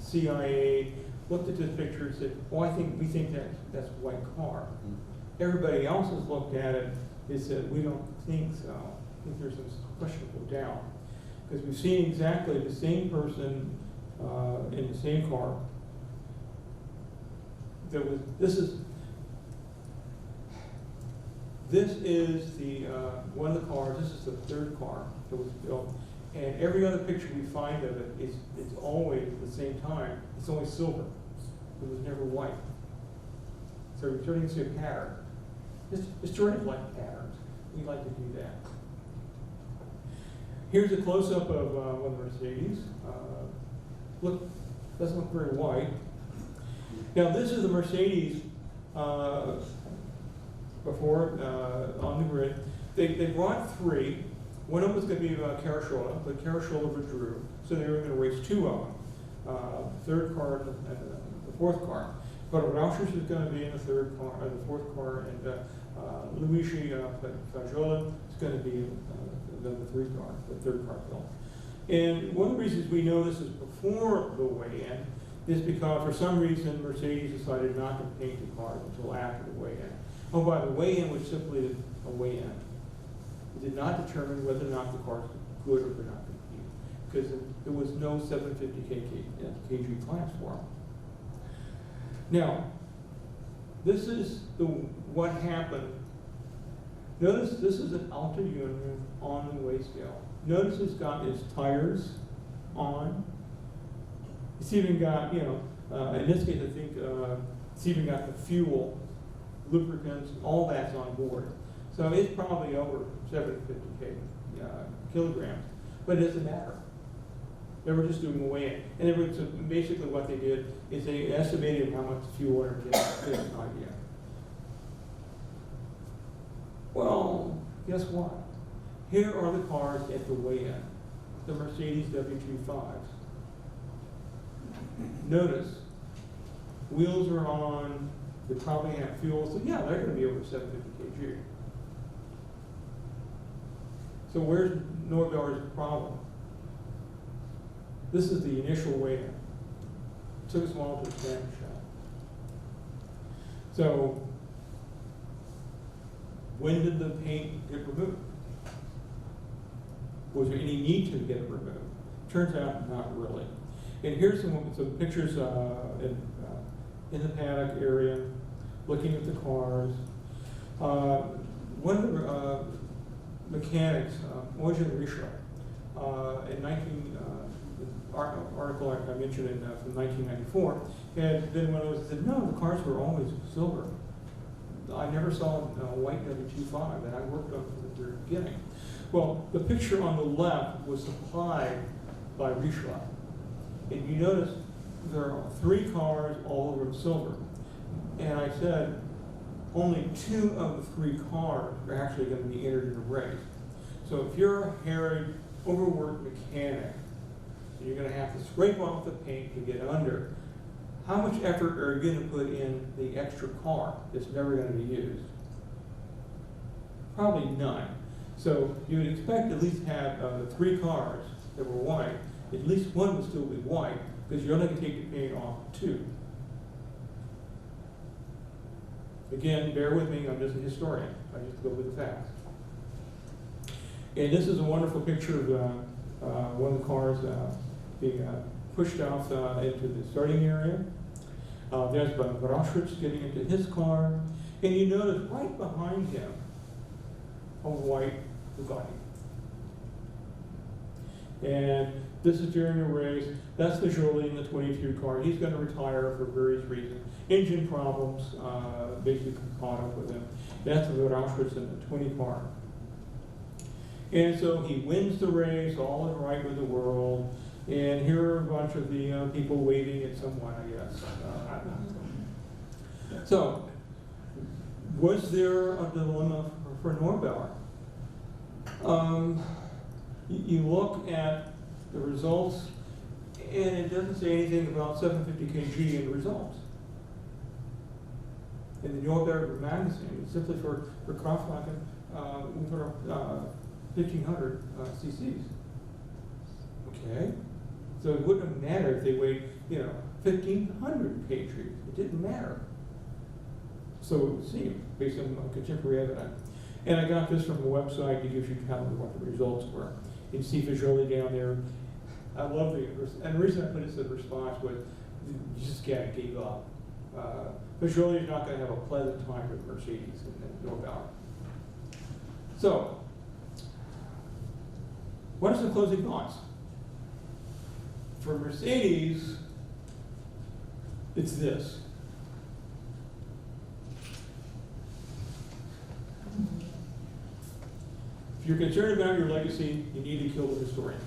CIA looked at this picture and said, "Oh, we think that's a white car." Everybody else has looked at it and said, "We don't think so. I think there's some questionable doubt." Because we've seen exactly the same person in the same car. This is the one of the cars. This is the third car that was built, and every other picture we find of it is it's always at the same time. It's always silver. It was never white. So we're starting to see a pattern. Historians like patterns. We like to do that. Here's a close-up of one of the Mercedes. Doesn't look very white. Now this is the Mercedes before on the grid. They brought three. One of them was going to be Carashola, but Carashola withdrew, so they were going to race two of them. Third car and the fourth car. But Rauschers is going to be in the third car, the fourth car, and Luigi Fajola is going to be in the third car built. And one of the reasons we know this is before the weigh-in is because for some reason Mercedes decided not to paint the cars until after the weigh-in. Oh, by the weigh-in was simply a weigh-in. It did not determine whether or not the cars could or could not compete, because there was no 750 kg class for them. Now, this is what happened. Notice this is an Alta Union on the weigh scale. Notice it's got its tires on. It's even got, in this case, I think it's even got the fuel, lubricants, all that's on board. So it's probably over 750 kilograms, but it doesn't matter. They were just doing a weigh-in. And it was basically what they did is they estimated how much fuel or get an idea. Well, guess what? Here are the cars at the weigh-in, the Mercedes W25s. Notice, wheels are on, they probably have fuel, so yeah, they're going to be over 750 kg. So where's Neubauer's problem? This is the initial weigh-in. It took us a while to establish that. So, when did the paint get removed? Was there any need to get it removed? Turns out, not really. And here's some pictures in the paddock area, looking at the cars. One of the mechanics, Ojan Richard, in article I mentioned from 1994, had been one of those that said, no, the cars were always silver. I never saw a white W25 that I worked on from the very beginning. Well, the picture on the left was supplied by Richard. And you notice there are three cars, all of them silver. And I said, only two of the three cars are actually going to be entered in a race. So if you're a harried, overworked mechanic, and you're going to have to scrape off the paint to get under, how much effort are you going to put in the extra car that's never going to be used? Probably none. So you would expect at least to have the three cars that were white, at least one would still be white, because you're only going to take the paint off two. Again, bear with me, I'm just a historian. I just go with the facts. And this is a wonderful picture of one of the cars being pushed off into the starting area. There's Brauschwitz getting into his car, and you notice right behind him a white Bugatti. And this is during a race. That's Visually in the 22 car. He's going to retire for various reasons. Engine problems basically caught up with him. That's Brauschwitz in the 20 car. And so he wins the race, all is right with the world. And here are a bunch of the people waving at someone, I guess. So, was there a dilemma for Neubauer? You look at the results, and it doesn't say anything about 750 kg in the results. In the Neubauer magazine, it's simply for Kraftwagen for 1,500 cc's. Okay? So it wouldn't have mattered if they weighed, 1,500 kg. It didn't matter. So it would seem, based on contemporary evidence. And I got this from a website that gives you kind of what the results were. You can see visually down there. I love and the reason I put this in response was you just can't give up. Visually is not going to have a pleasant time with Mercedes and Neubauer. So, what are some closing thoughts? For Mercedes, it's this. If you're concerned about your legacy, you need to kill the historians.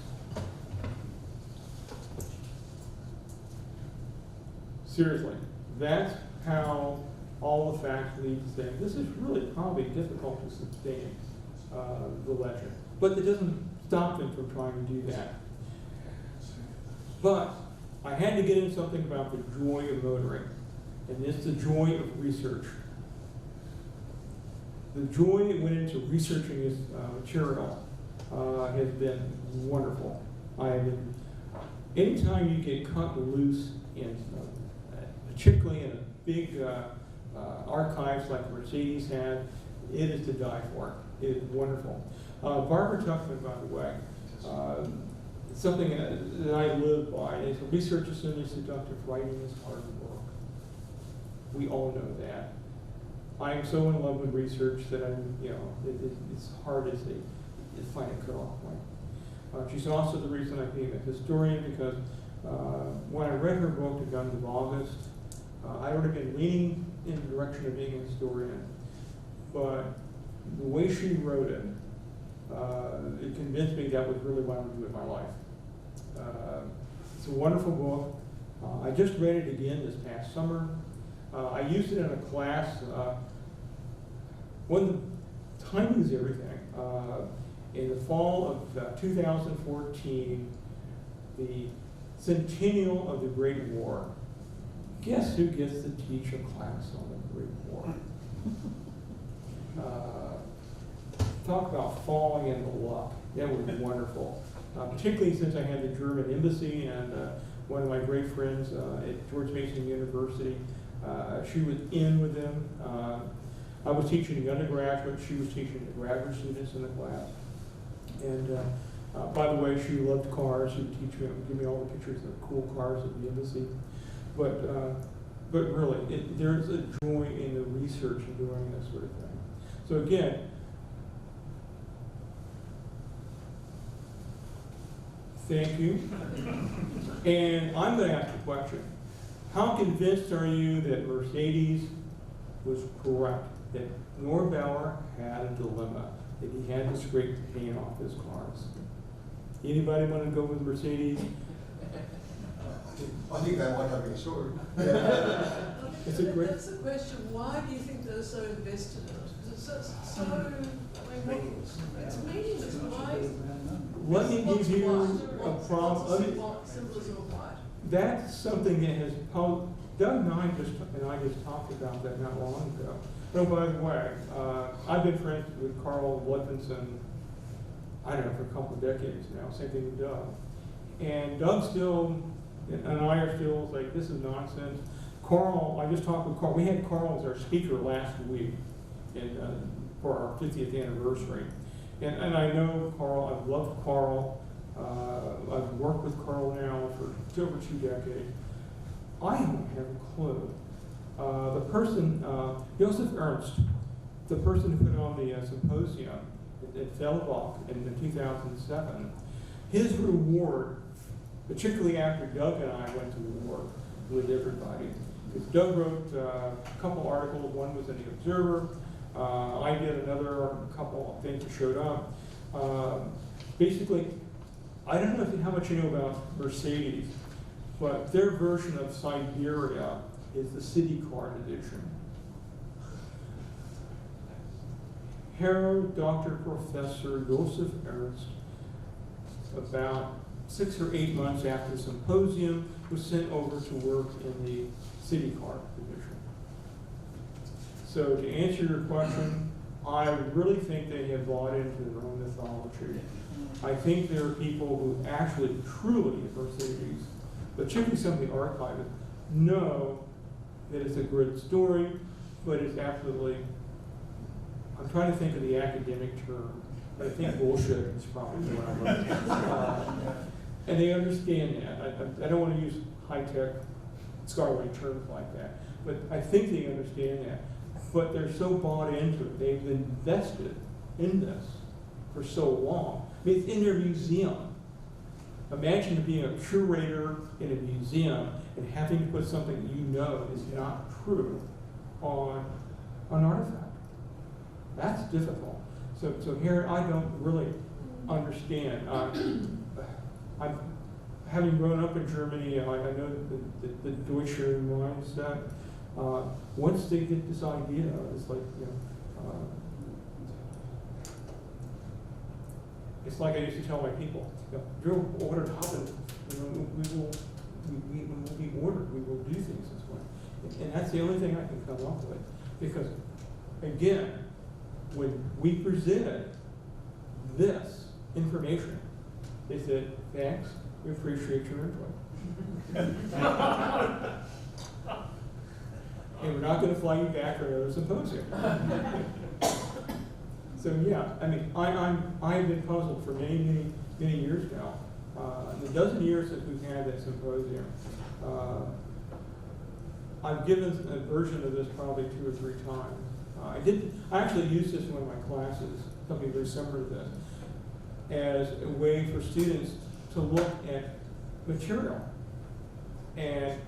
Seriously, that's how all the facts lead to saying this is really probably difficult to sustain the legend. But it doesn't stop them from trying to do that. But I had to get into something about the joy of motoring, and it's the joy of research. The joy that went into researching this material has been wonderful. Anytime you get cut loose in, particularly in a big archives like Mercedes had, it is to die for. It is wonderful. Barbara Tuchman, by the way, something that I live by is research is simply seductive, writing is hard work. We all know that. I am so in love with research that it's hard to find a cutoff point. She's also the reason I became a historian, because when I read her book, The Guns of August, I'd already been leaning in the direction of being a historian, but the way she wrote it, it convinced me that was really what I would do with my life. It's a wonderful book. I just read it again this past summer. I used it in a class. When the timing is everything. In the fall of 2014, the centennial of the Great War. Guess who gets to teach a class on the Great War? Talk about falling into luck. That was wonderful. Particularly since I had the German embassy and one of my great friends at George Mason University. She was in with them. I was teaching the undergraduates. She was teaching the graduate students in the class. And by the way, she loved cars. She would teach me, give me all the pictures of cool cars at the embassy. But really, there's a joy in the research and doing this sort of thing. So again, thank you. And I'm going to ask a question. How convinced are you that Mercedes was correct, that Neubauer had a dilemma, that he had to scrape the paint off his cars? Anybody want to go with Mercedes? I think they like having a story. It's a great. That's the question. Why do you think they're so invested in it? Because it's so, it's meaningless. Why? Let me give you a problem. Symbolism of white. That's something that has, Doug and I just talked about that not long ago. Oh, by the way, I've been friends with Carl Ludvinson, I don't know, for a couple of decades now, same thing with Doug. And Doug still, and I are still like, this is nonsense. Carl, I just talked with Carl, we had Carl as our speaker last week for our 50th anniversary. And I know Carl, I've loved Carl I've worked with Carl now for over 2 decades. I don't have a clue. The person, Joseph Ernst, the person who put on the symposium at Fellbach in 2007, his reward, particularly after Doug and I went to war with everybody, because Doug wrote a couple articles, one was in the Observer, I did another couple of things that showed up. Basically, I don't know how much you know about Mercedes, but their version of Siberia is the city card edition. Herr Dr. Professor Joseph Ernst, about 6 or 8 months after the symposium, was sent over to work in the city card division. So to answer your question, I really think they have bought into their own mythology. I think there are people who actually truly at Mercedes, particularly some of the archivists, know that it's a great story, but it's absolutely, I'm trying to think of the academic term, but I think bullshit is probably what I'm looking at. And they understand that. I don't want to use high-tech, scholarly terms like that, but I think they understand that. But they're so bought into it. They've invested in this for so long. I mean, it's in their museum. Imagine being a curator in a museum and having to put something that you know is not true on an artifact. That's difficult. So here I don't really understand. I'm having grown up in Germany, I know the Deutsche mindset. Once they get this idea, it's like, you know, it's like I used to tell my people, you know, you're ordered haben, you know, we will be ordered, we will do things this way. And that's the only thing I can come up with. Because, again, when we presented this information, they said, thanks, we appreciate your input. And we're not going to fly you back for another symposium. So yeah, I mean, I've been puzzled for many years now. In the dozen years since we've had that symposium, I've given a version of this probably 2 or 3 times. I actually used this in one of my classes, something very similar to this, as a way for students to look at material and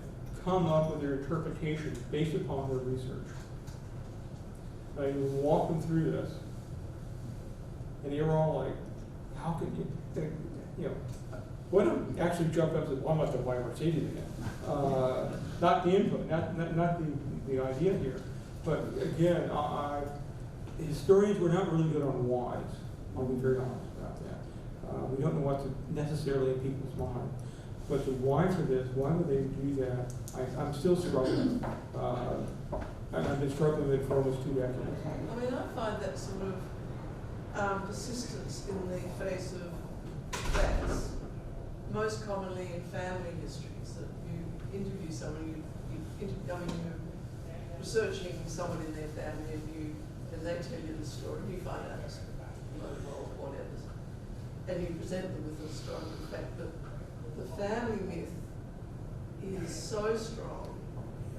come up with their interpretations based upon their research. I walk them through this, and they were all like, how can you know, one of them actually jumped up and said, well, I'm not going to buy Mercedes again. Not the input, not the idea here. But again, historians were not really good on whys. I'll be very honest about that. We don't know what's necessarily in people's mind. But the why for this, why would they do that? I'm still struggling. And I've been struggling with it for almost 2 decades. I mean, I find that sort of persistence in the face of facts, most commonly in family histories, that you interview someone, you're researching someone in their family, and they tell you the story, you find out it's Neubauer or whatever, and you present them with the historical fact that the family myth is so strong,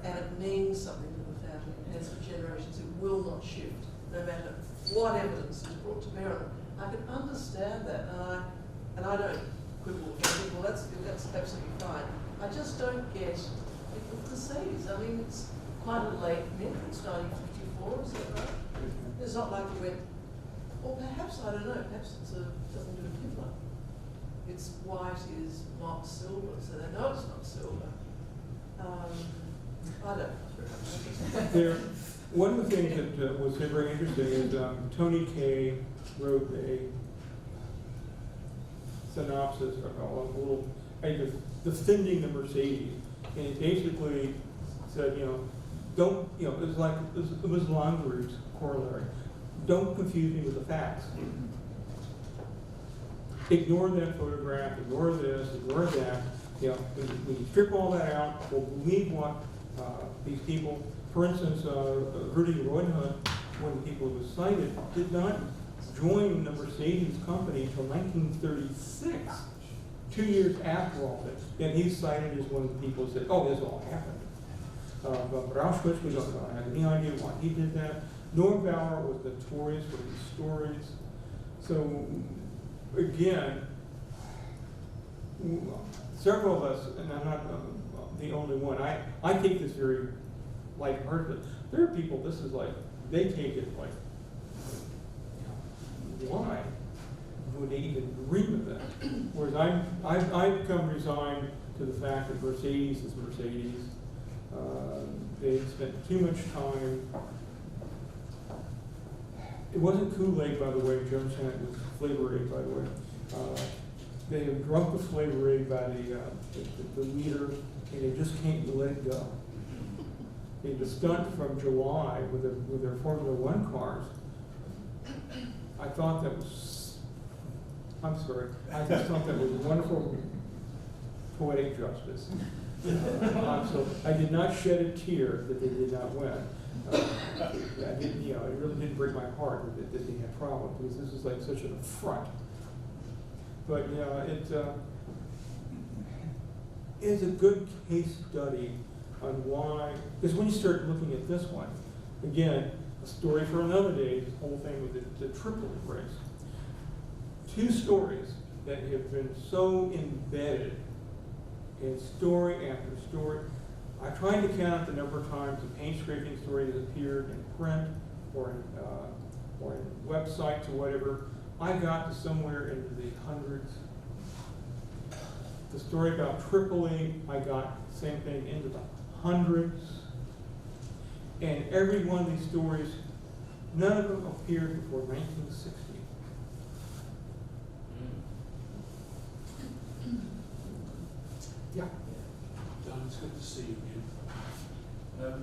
and it means something to the family, and has for generations, it will not shift, no matter what evidence is brought to bear on it. I can understand that, and I don't quibble with people, that's absolutely fine. I just don't get with Mercedes. I mean, it's quite a late myth, it's 1954, is that right? It's not like we went, or perhaps, I don't know, perhaps it doesn't do a Hitler. It's white is not silver, so they know it's not silver. I don't know. One of the things that was very interesting is Tony Kaye wrote a synopsis, or a little, defending the Mercedes, and it basically said, you know, don't, you know, it was Landry's corollary. Don't confuse me with the facts. Ignore that photograph, ignore this, ignore that. You know, when you strip all that out, we'll believe what these people, for instance, Rudy Reuenhunt, one of the people who was cited, did not join the Mercedes company until 1936. 2 years after all this, and he's cited as one of the people who said, oh, this all happened. But Auschwitz, we don't have any idea why he did that. Neubauer was notorious for these stories. So, again, several of us, and I'm not the only one, I take this very lightheartedly. There are people, this is like, they take it like, why would they even dream of that? Whereas I've come resigned to the fact that Mercedes is Mercedes. They spent too much time. It wasn't Kool-Aid, by the way. Joan said it was Flavor Aid, by the way. They have drunk the Flavor Aid by the leader, and they just can't let it go. The stunt from July with their Formula One cars, I thought that was, I'm sorry, I just thought that was wonderful poetic justice. So I did not shed a tear that they did not win. I didn't, it really didn't break my heart that they had problems, because this is like such an affront. But it's a good case study on why, because when you start looking at this one, again, a story for another day, this whole thing with the Tripoli race. 2 stories that have been so embedded in story after story. I tried to count the number of times the paint scraping story has appeared in print or in websites or whatever. I got to somewhere into the hundreds. The story about Tripoli, I got the same thing into the hundreds. And every one of these stories, none of them appeared before 1960. Yeah. Don, it's good to see you again. I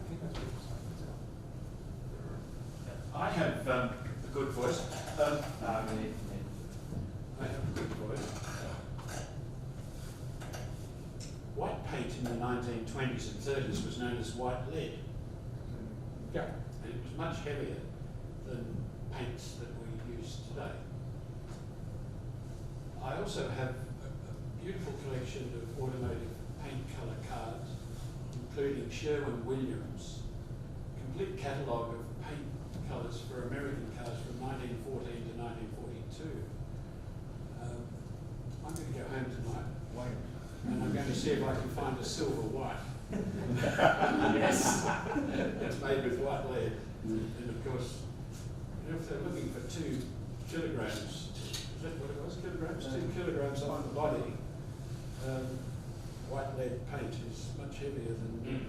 think that's what it's I have a good voice. I have a good voice. White paint in the 1920s and 30s was known as white lead. Yeah. And it was much heavier than paints that we use today. I also have a beautiful collection of automotive paint colour cards, including Sherwin-Williams' complete catalogue of paint colours for American cars from 1914 to 1942. I'm going to go home tonight, and I'm going to see if I can find a silver white. Yes, it's made with white lead, and of course, if they're looking for 2 kilograms, is that what it was? Kilograms? 2 kilograms on the body. White lead paint is much heavier than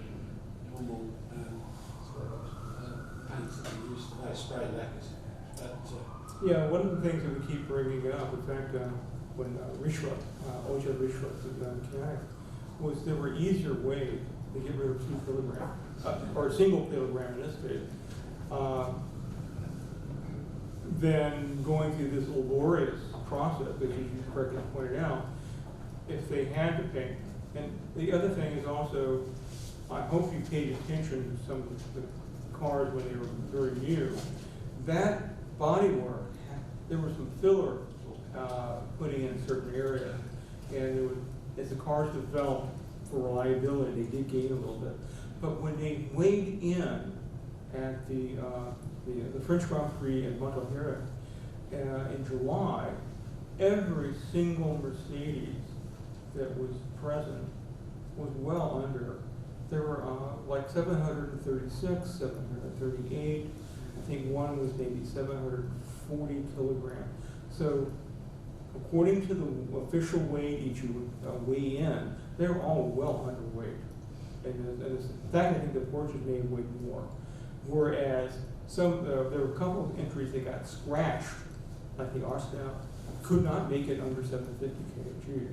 normal paints that we use today, spray lacquers. But Yeah, one of the things that we keep bringing up, in fact, when Richelieu, Oja Richelieu was a mechanic, was there were easier ways to get rid of 2 kilograms, or a single kilogram in this case, than going through this laborious process, which, as you correctly pointed out, if they had to paint. And the other thing is also, I hope you paid attention to some of the cars when they were very new. That bodywork, there was some filler putting in certain areas, and it would, as the cars developed for reliability, they did gain a little bit. But when they weighed in at the French Grand Prix in Montpellier in July, every single Mercedes that was present was well under. There were like 736, 738. I think one was maybe 740 kilograms. So according to the official weight each you would weigh in, they're all well underweight. And in fact, I think the Porsches may have weighed more. Whereas some, there were a couple of entries that got scratched, like the Arsenal, could not make it under 750 kg.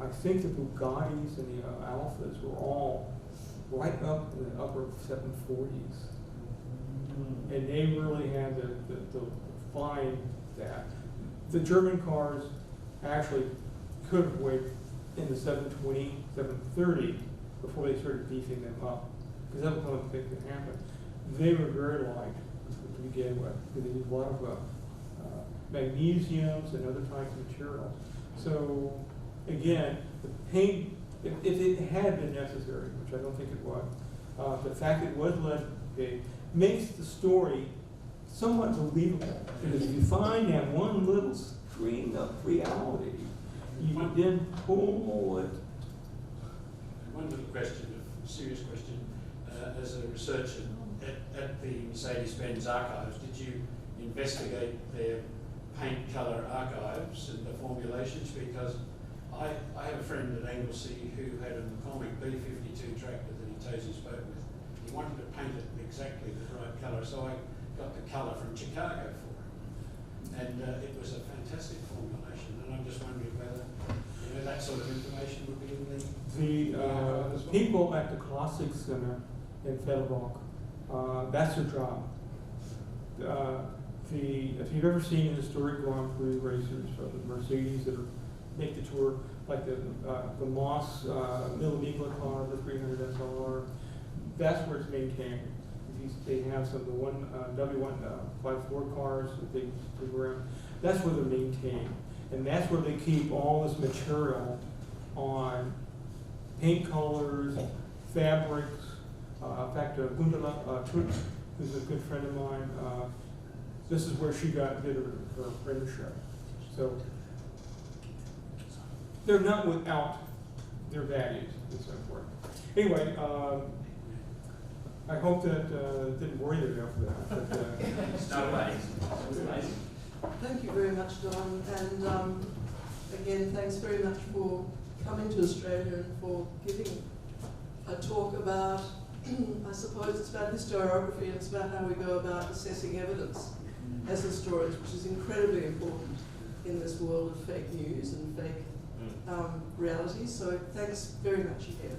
I think the Bugattis and the Alphas were all right up in the upper 740s. And they really had to find that. The German cars actually could have weighed in the 720, 730 before they started beefing them up. Because that was one of the things that happened. They were very light to begin with, because they did a lot of magnesiums and other types of materials. So again, the paint, if it had been necessary, which I don't think it was, the fact that it was lead paint makes the story somewhat believable. Because if you find that one little string of reality, you would then pull it. One little question, a serious question, as a researcher at the Mercedes-Benz archives, did you investigate their paint colour archives and the formulations? Because I have a friend at Anglesey who had a McCormick B52 tractor that he tows his boat with. He wanted to paint it exactly the right colour, so I got the colour from Chicago for him. And it was a fantastic formulation, and I'm just wondering whether that sort of information would be in the People at the Classic Center in Fellbach, that's their job. If you've ever seen historic Grand Prix racers from the Mercedes that make the tour, like the Moss Millimiglia car, the 300 SLR, that's where it's maintained. They have some of the W154 cars that they around. That's where they're maintained, and that's where they keep all this material on paint colors, fabrics. In fact, Gundala Tut, who's a good friend of mine, this is where she did her apprenticeship. So they're not without their values and so forth. Anyway, I hope that didn't worry you enough for that. But, no way. Thank you very much, Don, and again, thanks very much for coming to Australia and for giving a talk about, I suppose it's about historiography and it's about how we go about assessing evidence as historians, which is incredibly important in this world of fake news and fake realities. So thanks very much again.